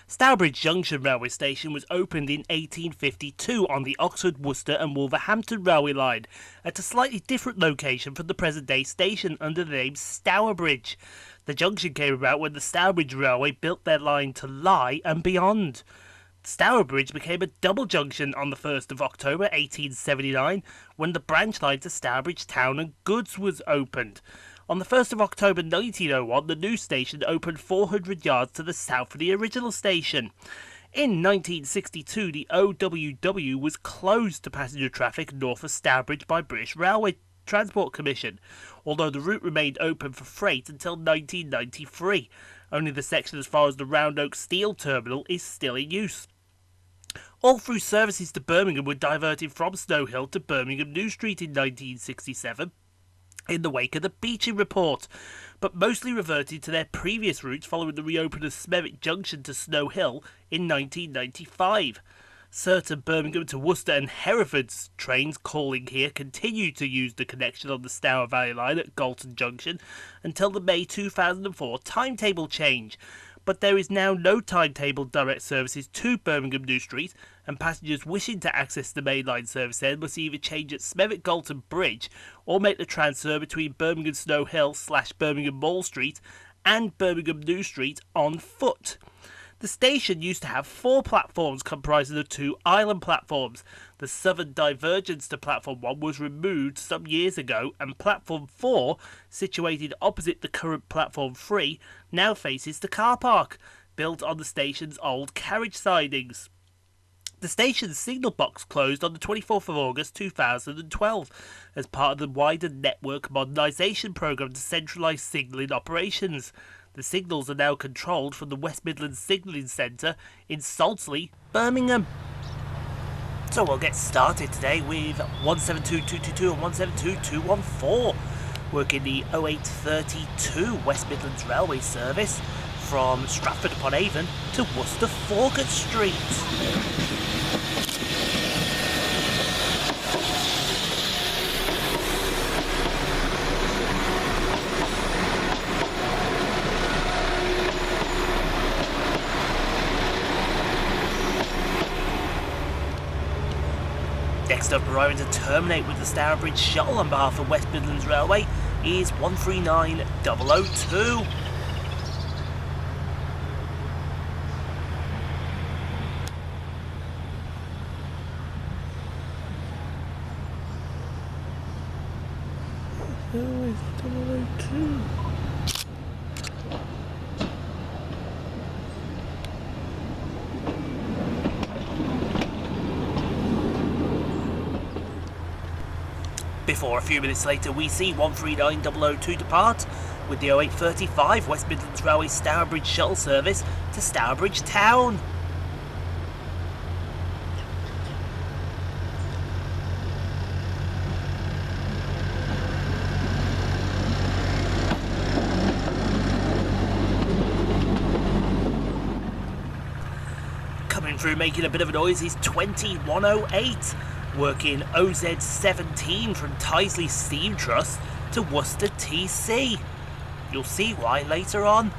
Stourbridge Junction railway station was opened in 1852 on the Oxford, Worcester and Wolverhampton railway line at a slightly different location from the present-day station under the name Stourbridge. The junction came about when the Stourbridge Railway built their line to Lye and beyond. Stourbridge became a double junction on the 1st of October 1879 when the branch line to Stourbridge Town and Goods was opened. On the 1st of October 1901, the new station opened 400 yards to the south of the original station. In 1962, the OWW was closed to passenger traffic north of Stourbridge by British Railway Transport Commission, although the route remained open for freight until 1993. Only the section as far as the Round Oak Steel Terminal is still in use. All through services to Birmingham were diverted from Snow Hill to Birmingham New Street in 1967. In the wake of the Beeching Report, but mostly reverted to their previous routes following the reopening of Smerwick Junction to Snow Hill in 1995. Certain Birmingham to Worcester and Hereford's trains calling here continued to use the connection on the Stour Valley line at Galton Junction until the May 2004 timetable change, but there is now no timetable direct services to Birmingham New Street, and passengers wishing to access the mainline service then must either change at Smerwick Galton Bridge or make the transfer between Birmingham Snow Hill / Birmingham Mall Street and Birmingham New Street on foot. The station used to have 4 platforms comprising of 2 island platforms. The southern divergence to Platform 1 was removed some years ago, and Platform 4, situated opposite the current Platform 3, now faces the car park, built on the station's old carriage sidings. The station's signal box closed on the 24th of August 2012 as part of the wider network modernisation programme to centralise signalling operations. The signals are now controlled from the West Midlands Signalling Centre in Saltley, Birmingham. So we'll get started today with 172222 and 172214, working the 0832 West Midlands Railway service from Stratford-upon-Avon to Worcester Falkirk Street. Next up, arriving to terminate with the Stourbridge Shuttle on behalf of West Midlands Railway is 139002. Before a few minutes later we see 139002 depart with the 0835 West Midlands Railway Stourbridge Shuttle service to Stourbridge Town. Coming through making a bit of a noise is 2108. Working OZ17 from Tyseley Steam Trust to Worcester TC. You'll see why later on.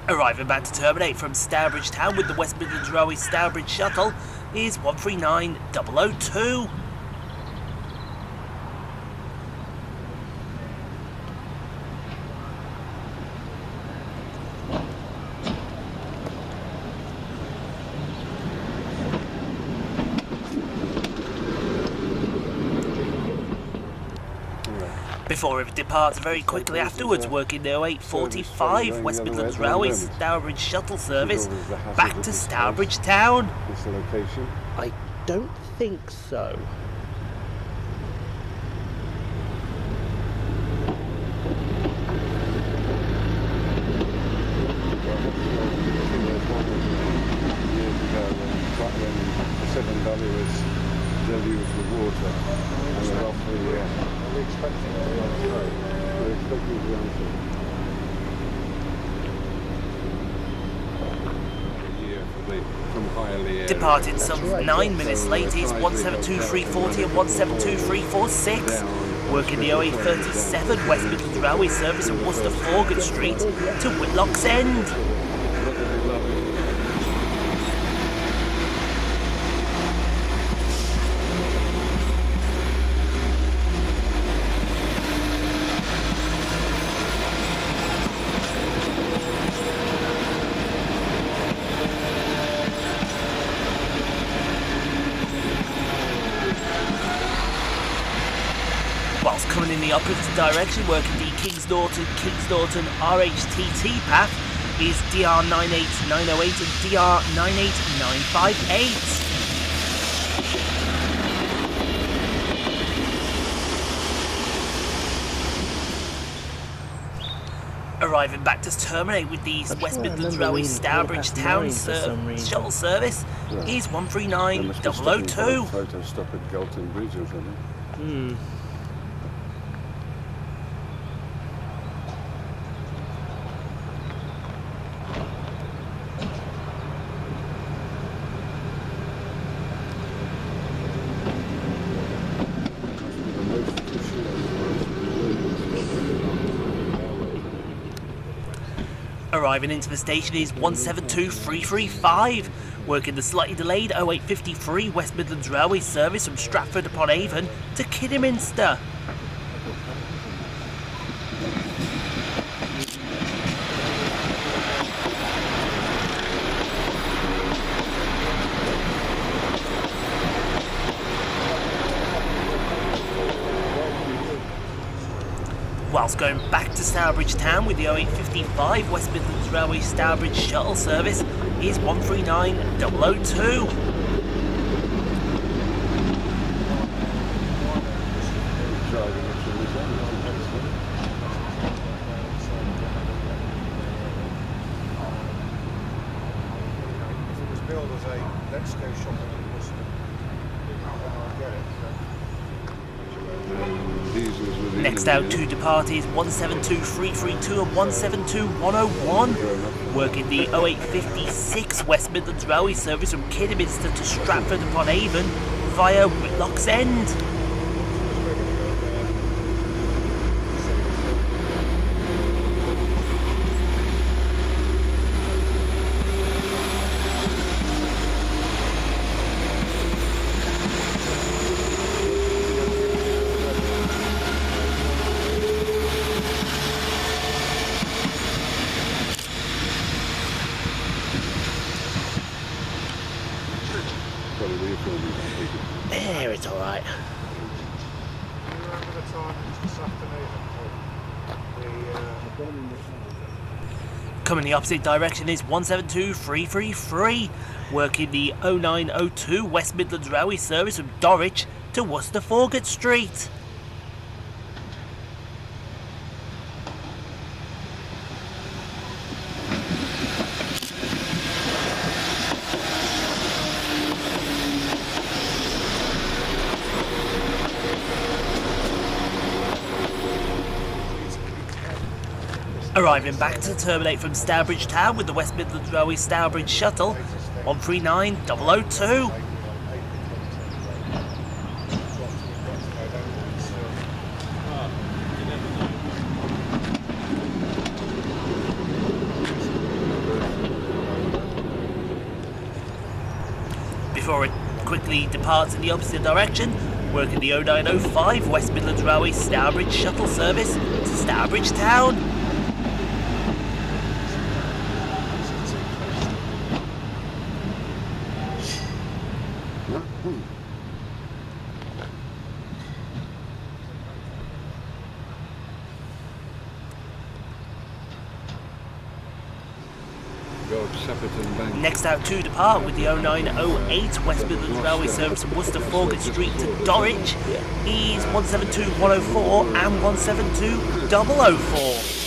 Arriving back to terminate from Stourbridge Town with the West Midlands Railway Stourbridge Shuttle is 139002. before it departs very quickly afterwards, working the 0845 West Midlands Railway Stourbridge Shuttle service back to Stourbridge Town. This location? I don't think so. Severn Valley was deluged with water, and they're off the we're expecting to run through. Departed some 9 minutes late is 172340 and 172346. Working the 0837 West Midlands Railway service from Worcester Forgate Street to Whitlock's End. Whilst coming in the opposite direction, working the Kings Norton RHTT path is DR98908 and DR98958. Arriving back to terminate with the West Midlands Railway Stourbridge Town shuttle service is 139002. Photo stop at Galton Bridge or something. Arriving into the station is 172335, working the slightly delayed 0853 West Midlands Railway service from Stratford-upon-Avon to Kidderminster. Whilst going back to Stourbridge Town with the 0855 West Midlands Railway Stourbridge Shuttle service is 139002. If it was billed as a let's go shopping in Worcester, I'll get it. Next out to depart is 172332 and 172101, working the 0856 West Midlands Railway service from Kidderminster to Stratford-upon-Avon via Whitlock's End. There, it's alright. Do you remember the time this afternoon? Coming the opposite direction is 172333, working the 0902 West Midlands Railway service from Dulwich to Worcester Forgate Street. Arriving back to terminate from Stourbridge Town with the West Midlands Railway Stourbridge Shuttle, 139002. Before it quickly departs in the opposite direction, working the 0905 West Midlands Railway Stourbridge Shuttle service to Stourbridge Town. go up Shepperton Bank. Next out to depart with the 0908 West Midlands Railway service from Worcester Forgate Street to Dorwich is 172104 and 172004.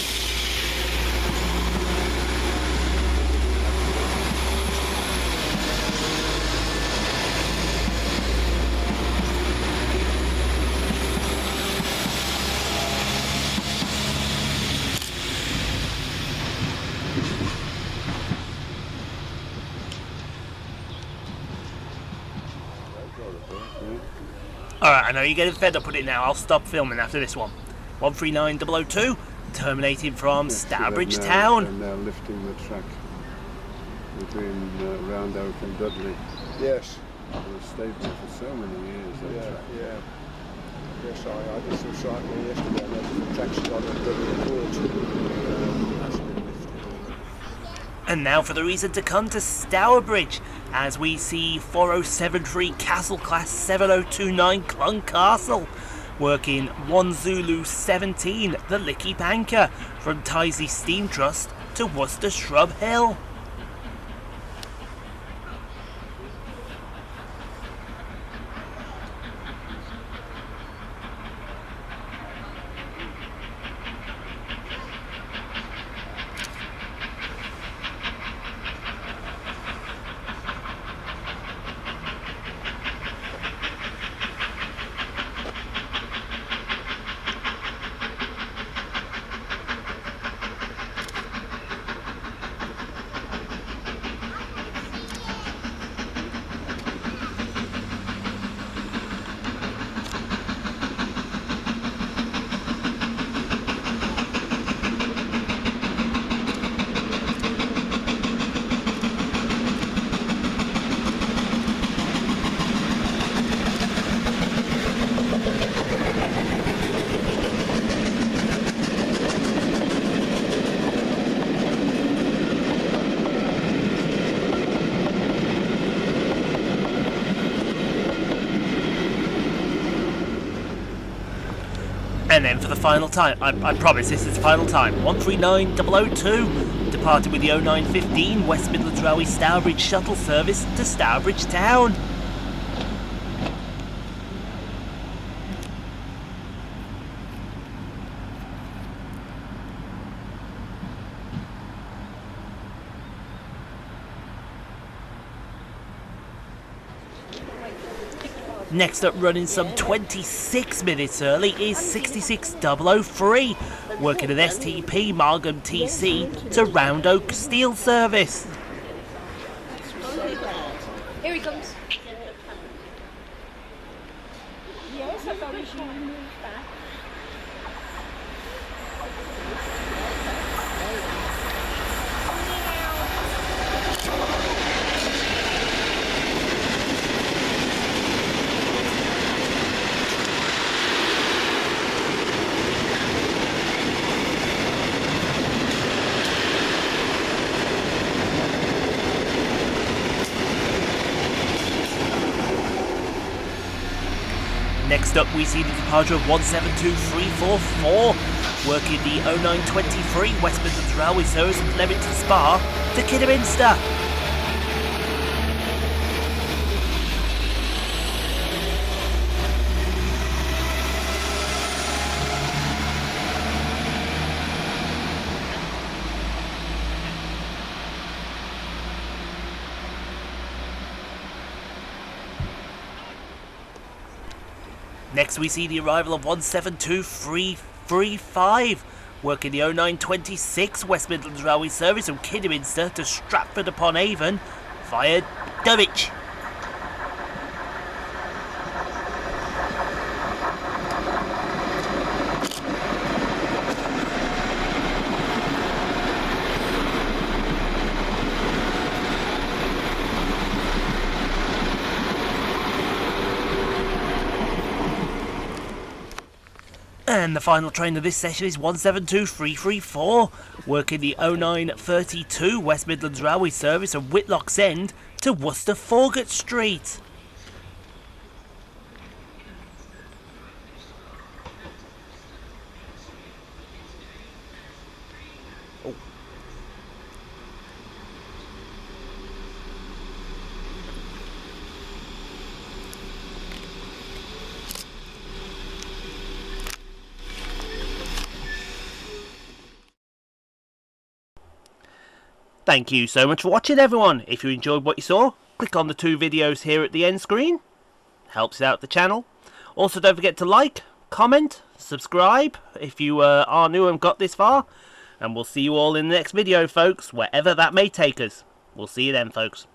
Alright, I know you're getting fed up with it now. I'll stop filming after this one. 139002, terminating from Stourbridge Town. And they're lifting the track between Round Oak and Dudley. Yes. It's stayed there for so many years. That track. Yeah. Yes, I did some cycling yesterday and the track's got a Dudley Court. That's been lifted. And now for the reason to come to Stourbridge, as we see 4073 Castle Class 7029 Clun Castle, working 1 Zulu 17 the Licky Banker from Tyseley Steam Trust to Worcester Shrub Hill. And then for the final time, I promise this is the final time, 139002, departed with the 0915 West Midlands Railway Stourbridge Shuttle service to Stourbridge Town. Next up, running some 26 minutes early, is 66003, working at STP Margam TC to Round Oak Steel Service. Here he comes. Yes, I thought we should move back. Next up, we see the departure of 172344, working the 0923 West Midlands Railway service from Leamington Spa to Kidderminster. Next we see the arrival of 172335, working the 0926 West Midlands Railway service from Kidderminster to Stratford-upon-Avon via Dulwich. And the final train of this session is 172334, working the 0932 West Midlands Railway service from Whitlock's End to Worcester Forgate Street. Thank you so much for watching, everyone. If you enjoyed what you saw, click on the 2 videos here at the end screen. Helps out the channel. Also, don't forget to like, comment, subscribe if you are new and got this far. And we'll see you all in the next video, folks, wherever that may take us. We'll see you then, folks.